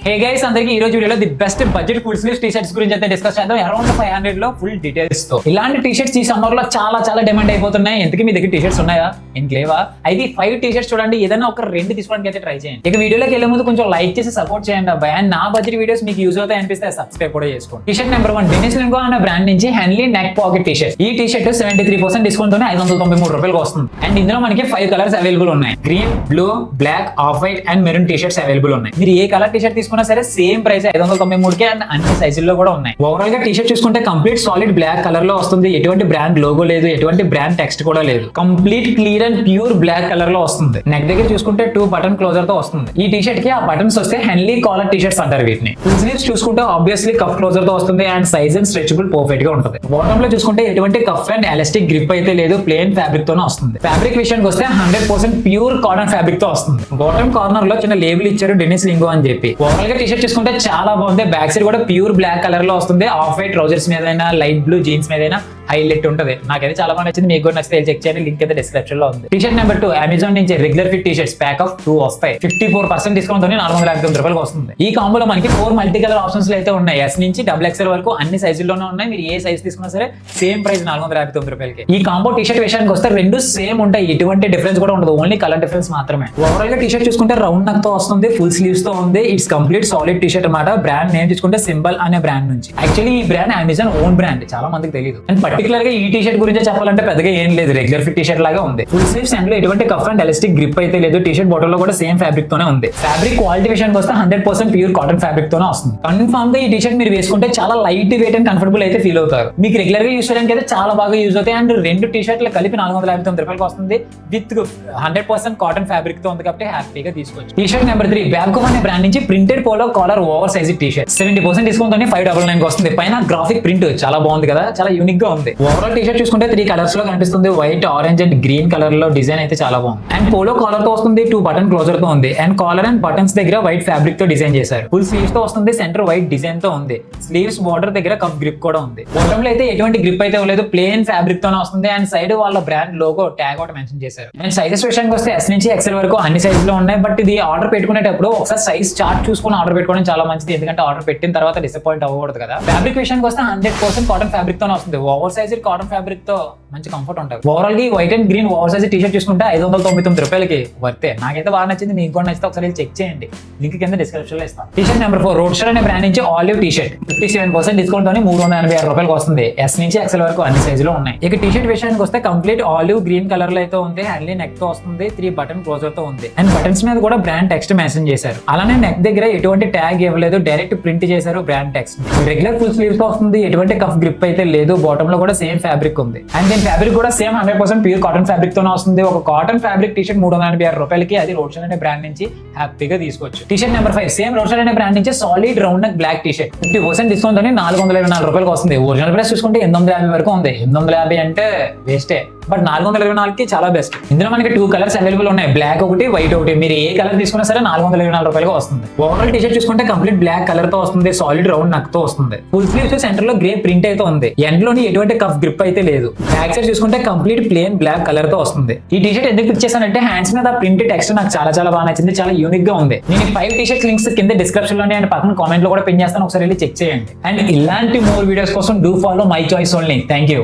Hey guys అందరికి ఈ రోజు వీడియోలో the best budget full sleeves T shirts గురించి అయితే డిస్కస్ చేద్దాం. అరౌండ్ 500 లో ఫుల్ డీటెయిల్స్ తో. ఇలాంటి టీ షర్ట్స్ ఈ సమ్మర్ లో చాలా డిమాండ్ అయిపోతున్నాయి. ఎందుకు మీ దగ్గర టీ షర్ట్స్ ఉన్నాయా? ఇంక లేవా? అయితే 5 టీ షర్ట్స్ చూడండి, ఏదైనా ఒక 2 తీసుకోవడానికి అయితే ట్రై చేయండి. ఇక వీడియోలోకి వెళ్ళే ముందు కొంచెం లైక్ చేసి సపోర్ట్ చేయండి అబ్బాయి. అండ్ నా బడ్జెట్ వీడియోస్ మీకు యూజ్ అవుతాయి అనిపిస్తే సబ్స్క్రైబ్ కూడా చేసుకోండి. T shirt number 1 Dennis Lingo అనే బ్రాండ్ నుంచి Henley neck pocket T shirt. ఈ టీ షర్ట్ 73% డిస్కౌంట్ తోనే 593 రూపాయలకు వస్తుంది. అండ్ ఇందులో మనకి 5 కలర్స్ అవైలబుల్ ఉన్నాయి. Green, blue, black, off white and maroon T shirts available ఉన్నాయి. మీరు ఏ కలర్ టీ షర్ట్ తీసుకున్నా సరే సేమ్ ప్రైస్ 593 అండ్ అన్ని సైజుల్లో కూడా ఉన్నాయి. ఓవరాల్ గా టీ షర్ట్ చూసుకుంటే కంప్లీట్ సాలిడ్ బ్లాక్ కలర్ లో వస్తుంది. ఎటువంటి బ్రాండ్ లోగో లేదు, ఎటువంటి బ్రాండ్ టెక్స్ట్ కూడా లేదు. Complete clear and pure black colour లో వస్తుంది. నెక్ దగ్గర చూసుకుంటే 2 బటన్ క్లోజర్ తో వస్తుంది. ఈ టీ షర్ట్ కి ఆ బటన్స్ వస్తే హెన్లీ కాలర్ టీ షర్ట్స్ అంటారు వీటిని. ఫుల్ స్లీవ్స్ చూసుకుంటే ఆబ్వియస్లీ కఫ్ క్లోజర్ తో వస్తుంది and size and stretchable perfect గా ఉంటుంది. బాటమ్ లో చూసుకుంటే ఎటువంటి కఫ్ అండ్ ఎలాస్టిక్ గ్రిప్ అయితే లేదు, ప్లెయిన్ ఫ్యాబ్రిక్ తోనే వస్తుంది. ఫ్యాబ్రిక్ విషయానికి వస్తే 100% ప్యూర్ కాటన్ ఫ్యాబ్రిక్ తో వస్తుంది. బాటమ్ కార్నర్ లో చిన్న లేబుల్ ఇచ్చారు డెనిస్ లింగో అని చెప్పి. ఓవరాల్ గా టీ షర్ట్ చూసుకుంటే చాలా బాగుంది. బ్యాక్ సైడ్ కూడా ప్యూర్ బ్లాక్ కలర్ లో వస్తుంది. ఆఫ్ వైట్ ట్రౌజర్స్ మీద లైట్ బ్లూ జీన్స్ మీద హైలైట్ ఉంటుంది. నాకైతే చాలా బాగా నచ్చింది. మీకు కూడా నచ్చితే చెక్ చేయండి, లింక్ అయితే డిస్క్రిప్షన్ లో ఉంది. టీ షర్ట్ నెంబర్ 2 అమెజాన్ నుంచి regular fit T shirts pack of 2 వస్తాయి. 54% డిస్కౌంట్ తో 459 రూపాయలకు వస్తుంది. ఈ కాంబోలో మనకి 4 మల్టీ కలర్ ఆప్షన్స్ అయితే ఉన్నాయి. ఎస్ నుంచి XXL వరకు అన్ని సైజుల్లోనే ఉన్నాయి. మీరు ఏ సైజ్ తీసుకున్నా సరే సేమ్ ప్రైస్ 459 రూపాయలకి. ఈ కాంబో టీ షర్ట్ విషయానికి వస్తే 2 సేమ్ ఉంటాయి. ఎటువంటి డిఫరెన్స్ కూడా ఉండదు, ఓన్లీ కలర్ డిఫరెన్స్ మాత్రమే. ఓవరాల్ గా టీ షర్ట్ చూసుకుంటే రౌండ్ నెక్ తో వస్తుంది, ఫుల్ స్లీవ్స్ తో ఉంది. It's complete solid T shirt అన్నమాట. బ్రాండ్ నేమ్ చూసుకుంటే సింబల్ అనే బ్రాండ్ నుంచి. యాక్చువల్లీ ఈ బ్రాండ్ అమెజాన్ ఓన్ బ్రాండ్, చాలా మందికి తెలియదు. అండ్ పర్టికులర్ గా ఈ టీ షర్ట్ గురించి చెప్పాలంటే పెద్దగా ఏం లేదు, రెగ్యులర్ ఫిట్ టీ షర్ట్ లాగా ఉంది. ఫుల్ స్లీవ్స్ అండ్ లో ఎటువంటి కఫ్ అండ్ ఎలాస్టిక్ గ్రిప్ అయితే లేదు. టీ షర్ట్ బాటల్ లో కూడా సేమ్ ఫ్యాబ్రిక్ తోనే ఉంది. ఫ్యాబ్రిక్ క్వాలిటీ విషయానికి వస్తే 100% ప్యూర్ కాటన్ ఫ్యాబ్రిక్ తోనే వస్తుంది. కన్ఫర్మ్ గా ఈ టీ షర్ట్ మీరు వేసుకుంటే చాలా లైట్ వెయిట్ అండ్ కంఫర్టబుల్ అయితే ఫీల్ అవుతారు. మీకు రెగ్యులర్ గా యూస్ చేయడానికి అయితే చాలా బాగా యూజ్ అవుతాయి. అండ్ 2 టీ షర్ట్లు కలిపి 459 రూపాయలకు వస్తుంది. విత్ 100% కాటన్ ఫ్యాబ్రిక్ తో ఉంది కాబట్టి హ్యాపీగా తీసుకోవచ్చు. టీ షర్ట్ నెంబర్ 3 బ్యాబ్కో అనే బ్రాండ్ నుంచి printed polo collar over size T shirt 70% discount తోనే 599 వస్తుంది. పైన గ్రాఫిక్ ప్రింట్ చాలా బాగుంది కదా, చాలా యూనిక్ గా ఉంది. ఓవరాల్ టీ షర్ట్ చూసుకుంటే 3 కలర్స్ లో కనిపిస్తుంది. White, orange and green colour లో డిజైన్ అయితే చాలా బాగుంది. అండ్ పోలో కాలర్ తో వస్తుంది. 2 బటన్ క్లోజర్ తో ఉంది. అండ్ కాలర్ అండ్ బటన్స్ దగ్గర వైట్ ఫ్యాబ్రిక్ తో డిజైన్ చేశారు. ఫుల్ స్లీవ్స్ తో వస్తుంది. సెంటర్ వైట్ డిజైన్ తో ఉంది. స్లీవ్స్ బార్డర్ దగ్గర కప్ గ్రిప్ కూడా ఉంది. బాటమ్ లో అయితే ఎటువంటి గ్రిప్ అయితే లేదు, ప్లెయిన్ ఫ్యాబ్రిక్ తోనే వస్తుంది. అండ్ సైడ్ వాళ్ళ బ్రాండ్ లోగో ట్యాగ్ ఒకటి మెన్షన్ చేశారు. అండ్ సైజెస్ విషయానికి వస్తే S నుంచి XL వరకు అన్ని సైజ్ లో ఉన్నాయి. బట్ ఇది ఆర్డర్ పెట్టుకునేటప్పుడు ఒకసారి సైజ్ చార్ట్ చూసుకుని ఆర్డర్ పెట్టుకోవడం చాలా మంచిది. ఎందుకంటే ఆర్డర్ పెట్టిన తర్వాత డిసప్పాయింట్ అవ్వకూడదు కదా. ఫ్యాబ్రిక్ విషయానికి వస్తే 100% కాటన్ ఫ్యాబ్రిక్ తోనే వస్తుంది. ఓవర్ సైజ్ కాటన్ ఫ్యాబ్రిక్ తో మంచి కంఫర్ట్ ఉంటుంది. ఓవరాల్ గా white and green over size T shirt చూసుకుంటే 599 రూపాయలకి వర్తే. నాకైతే బాగా నచ్చింది, మీకు కూడా నచ్చితే ఒకసారి చెక్ చేయండి, లింక్ కింద డిస్క్రిప్షన్ లో ఇస్తాను. టీ షర్ట్ నెంబర్ 4 రోడ్ షర్ అనే బ్రాండ్ నుంచి ఆలివ్ టీ షర్ట్ 57% డిస్కౌంట్ తోని 386 రూపాయలకు వస్తుంది. S నుంచి XL వరకు అన్ని సైజులో ఉన్నాయి. ఇక టీ షర్ట్ విషయానికి వస్తే కంప్లీట్ ఆలివ్ గ్రీన్ కలర్ లో అయితే ఉంది. హ్యాండ్లీ నెక్ తో వస్తుంది. 3 బటన్ క్లోజర్ తో ఉంది. అండ్ బటన్స్ మీద కూడా బ్రాండ్ టెక్స్ట్ మెన్షన్ చేశారు. అలానే నెక్ దగ్గర ఎటువంటి ట్యాగ్ ఇవ్వలేదు, డైరెక్ట్ ప్రింట్ చేశారు brand text. Regular full sleeves తో వస్తుంది. ఎటువంటి కఫ్ గ్రిప్ అయితే లేదు. బాటమ్ లో కూడా సేమ్ ఫ్యాబ్రిక్ ఉంది. అండ్ దీని ఫ్యాబ్రిక్ కూడా సేమ్ 100% ప్యూర్ కాటన్ ఫ్యాబ్రిక్ తోనే వస్తుంది. ఒక కాటన్ ఫ్యాబ్రిక్ టీ షర్ట్ 386 రూపాయలకి, అది రోడ్ షర్ అనే బ్రాండ్ నుంచి హ్యాపీగా తీసుకోవచ్చు. T shirt number 5 same Roadster అనే బ్రాండ్ నుంచి solid round neck black T shirt 50% discount తోని 424 రూపాయలకు వస్తుంది. ఒరిజినల్ ప్రైస్ చూసుకుంటే 850 వరకు ఉంది. 850 అంటే వేస్టే, బట్ 424కి చాలా బెస్ట్. ఇందులో మనకి 2 కలర్స్ అవైలబుల్ ఉన్నాయి, బ్లాక్ ఒకటి, వైట్ ఒకటి. మీరు ఏ కలర్ తీసుకున్నా సరే 424 రూపాయలకు వస్తుంది. ఓవరాల్ టీ షర్ట్ చూసుకుంటే కంప్లీట్ బ్లాక్ కలర్ తో వస్తుంది. సాలిడ్ రౌండ్ నెక్ తో వస్తుంది. ఫుల్ స్లీవ్స్ సెంటర్ లో గ్రే ప్రింట్ అయితే ఉంది. ఎండ్ లోని ఎటువంటి కఫ్ గ్రిప్ అయితే లేదు. బ్యాక్ సైడ్ చూసుకుంటే కంప్లీట్ ప్లేన్ బ్లాక్ కలర్ తో వస్తుంది. ఈ టీ షర్ట్ ఎందుకు పిక్ చేశానంటే హ్యాండ్స్ మీద ప్రింట్ టెక్స్ట్ నాకు చాలా బాగా నచ్చింది, చాలా యూనిక్ గా ఉంది. నేను 5 టీ షర్ట్ లింక్స్ కింద డిస్క్రిప్షన్ లోనే అండ్ పక్కన కామెంట్ లో కూడా పిన్ చేస్తాను, ఒకసారి వెళ్ళి చెక్ చేయండి. అండ్ ఇలాంటి మోర్ వీడియోస్ కోసం do follow my choice only. Thank you.